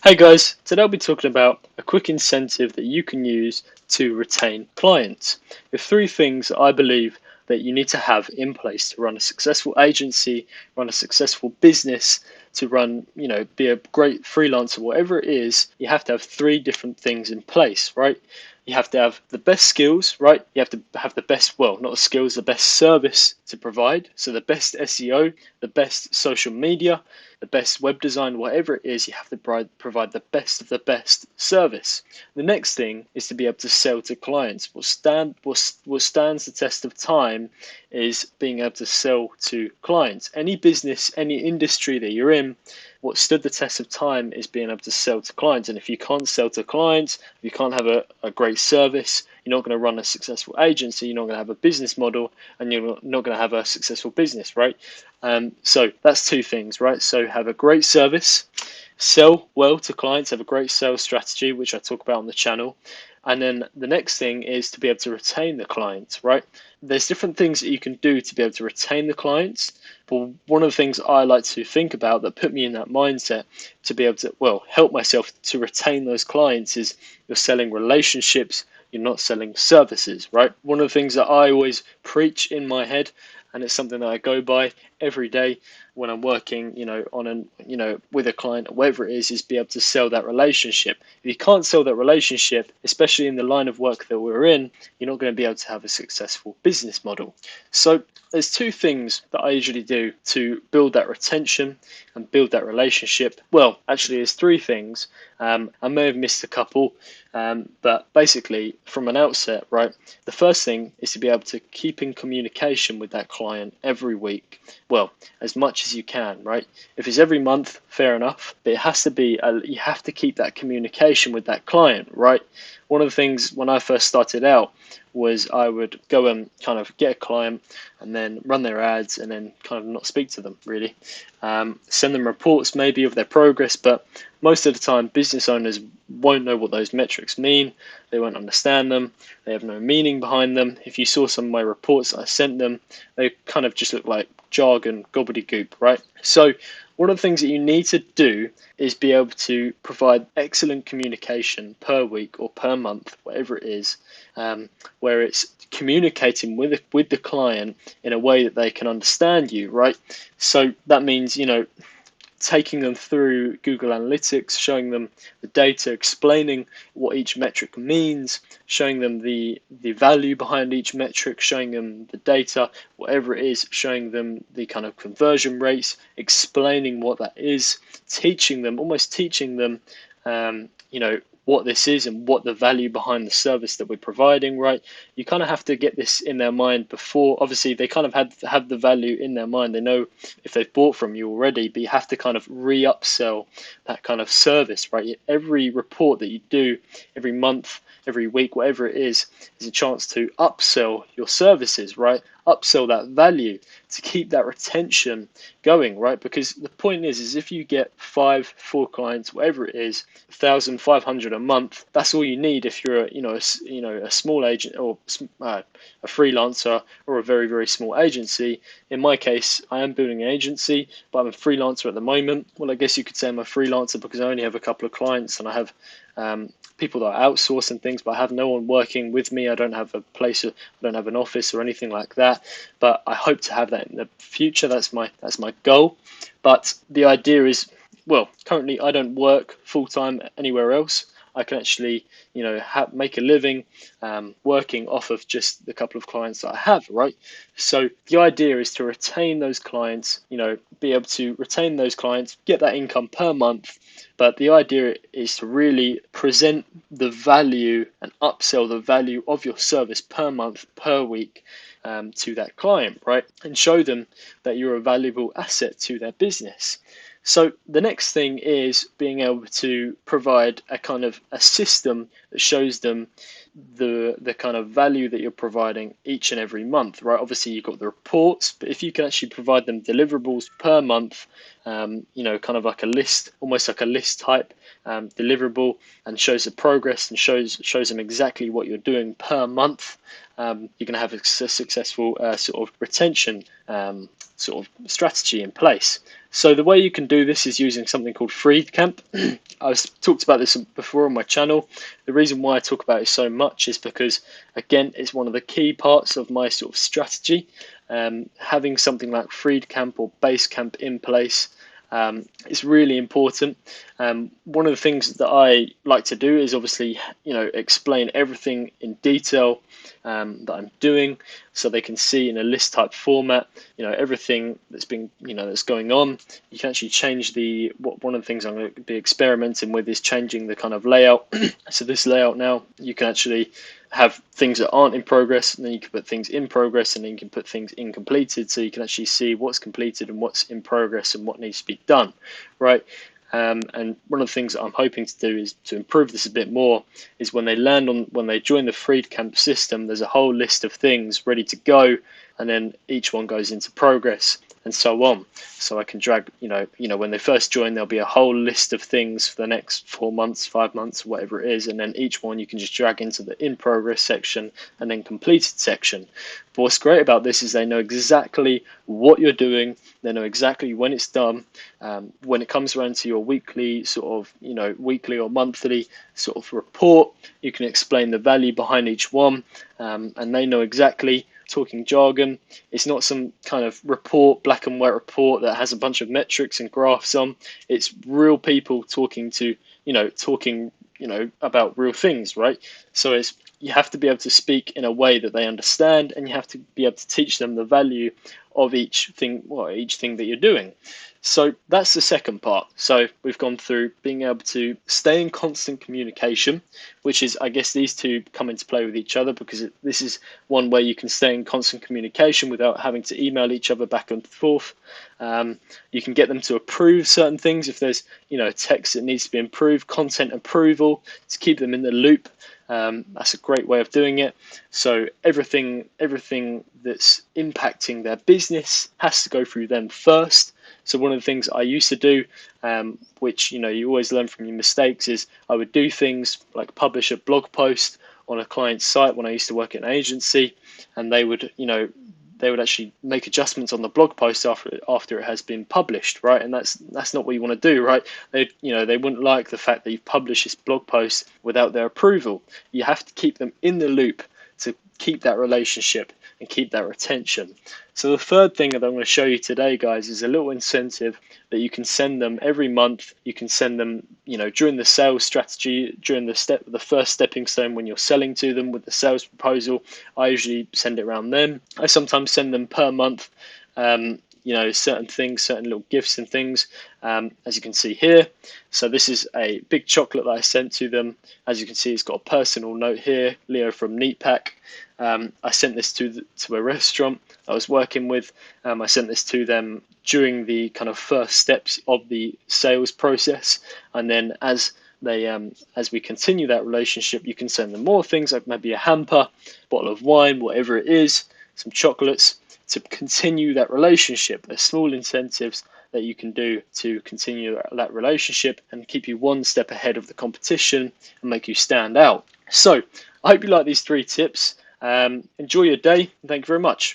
Hey guys, today I'll be talking about a quick incentive that you can use to retain clients. There are three things I believe that you need to have in place to run a successful agency, run a successful business, to run, be a great freelancer, whatever it is. You have to have three different things in place, right? You have to have the best skills, right? You have to have the best, well, not the skills, the best service to provide. So the best SEO, the best social media, the best web design, whatever it is, you have to provide the best of the best service. The next thing is to be able to sell to clients. What stands the test of time is being able to sell to clients. Any business, any industry that you're in, what stood the test of time is being able to sell to clients. And if you can't sell to clients, if you can't have a great service, you're not going to run a successful agency, you're not going to have a business model, and you're not going to have a successful business, right? So that's two things, right? So have a great service, sell well to clients, have a great sales strategy, which I talk about on the channel. And then the next thing is to be able to retain the clients, right? There's different things that you can do to be able to retain the clients. But one of the things I like to think about that put me in that mindset to be able to, well, help myself to retain those clients is you're selling relationships, you're not selling services, right? One of the things that I always preach in my head, and it's something that I go by every day when I'm working, with a client or whatever it is be able to sell that relationship. If you can't sell that relationship, especially in the line of work that we're in, you're not going to be able to have a successful business model. So there's two things that I usually do to build that retention and build that relationship. Well, actually, there's three things. I may have missed a couple, but basically, from an outset, right, the first thing is to be able to keep in communication with that client every week. Well, as much as you can, right? If it's every month, fair enough, but it has to be, you have to keep that communication with that client, right? One of the things when I first started out was I would go and kind of get a client and then run their ads and then kind of not speak to them really. Send them reports maybe of their progress, but most of the time business owners won't know what those metrics mean. They won't understand them. They have no meaning behind them. If you saw some of my reports that I sent them, they kind of just look like jargon, gobbledygook, right? So one of the things that you need to do is be able to provide excellent communication per week or per month, whatever it is, where it's communicating with the client in a way that they can understand you, right? So that means, taking them through Google Analytics, showing them the data, explaining what each metric means, showing them the value behind each metric, showing them the data, whatever it is, showing them the kind of conversion rates, explaining what that is, almost teaching them, what this is and what the value behind the service that we're providing, right? You kind of have to get this in their mind before, obviously they kind of have the value in their mind. They know if they've bought from you already, but you have to kind of re-upsell that kind of service, right? Every report that you do every month, every week, whatever it is a chance to upsell your services, right? Upsell that value to keep that retention going, right? Because the point is if you get 4 clients, whatever it is, 1,500 a month, that's all you need if you're a small agent or a freelancer or a very, very small agency. In my case, I am building an agency, but I'm a freelancer at the moment. Well, I guess you could say I'm a freelancer because I only have a couple of clients and I have people that I outsource and things, but I have no one working with me. I don't have a place, I don't have an office or anything like that. But I hope to have that in the future. That's my goal. But the idea is, well, currently I don't work full time anywhere else. I can actually, make a living working off of just the couple of clients that I have, right? So the idea is to retain those clients, be able to retain those clients, get that income per month. But the idea is to really present the value and upsell the value of your service per month, per week to that client, right? And show them that you're a valuable asset to their business. So the next thing is being able to provide a kind of a system that shows them the kind of value that you're providing each and every month, right? Obviously you've got the reports, but if you can actually provide them deliverables per month, kind of like a list, almost like a list type deliverable, and shows the progress and shows them exactly what you're doing per month, you're going to have a successful sort of retention sort of strategy in place. So the way you can do this is using something called FreedCamp. I've talked about this before on my channel. The reason why I talk about it so much is because, again, it's one of the key parts of my sort of strategy. Having something like FreedCamp or Basecamp in place is really important. One of the things that I like to do is obviously, explain everything in detail that I'm doing, so they can see in a list type format, everything that's going on. You can actually change one of the things I'm going to be experimenting with is changing the kind of layout. So this layout now, you can actually have things that aren't in progress, and then you can put things in progress, and then you can put things in completed, so you can actually see what's completed and what's in progress and what needs to be done, right? And one of the things that I'm hoping to do is to improve this a bit more is when they join the FreedCamp system, there's a whole list of things ready to go, and then each one goes into progress and so on. So I can drag, when they first join, there'll be a whole list of things for the next 4 months, 5 months, whatever it is, and then each one you can just drag into the in progress section and then completed section. But what's great about this is they know exactly what you're doing, they know exactly when it's done. When it comes around to your weekly weekly or monthly sort of report, you can explain the value behind each one, and they know exactly. Talking jargon, it's not some kind of report, black and white report that has a bunch of metrics and graphs on. It's real people talking about real things, right? So you have to be able to speak in a way that they understand, and you have to be able to teach them the value of each thing that you're doing. So that's the second part. So we've gone through being able to stay in constant communication, which is, I guess, these two come into play with each other, because this is one way you can stay in constant communication without having to email each other back and forth. You can get them to approve certain things if there's text that needs to be improved, content approval, to keep them in the loop. That's a great way of doing it. So everything that's impacting their business has to go through them first. So one of the things I used to do, which you always learn from your mistakes, is I would do things like publish a blog post on a client's site when I used to work at an agency, and they would actually make adjustments on the blog post after it has been published, right? And that's not what you want to do, right? They wouldn't like the fact that you've published this blog post without their approval. You have to keep them in the loop to keep that relationship and keep that retention. So the third thing that I'm going to show you today, guys, is a little incentive that you can send them every month. You can send them, during the sales strategy, during the first stepping stone when you're selling to them with the sales proposal. I usually send it around them. I sometimes send them per month, certain things, certain little gifts and things, as you can see here. So this is a big chocolate that I sent to them. As you can see, it's got a personal note here, Leo from Neatpack. I sent this to a restaurant I was working with. I sent this to them during the kind of first steps of the sales process, and then as we continue that relationship, you can send them more things, like maybe a hamper, bottle of wine, whatever it is, some chocolates, to continue that relationship. There's small incentives that you can do to continue that relationship and keep you one step ahead of the competition and make you stand out. So I hope you like these 3 tips. Enjoy your day. Thank you very much.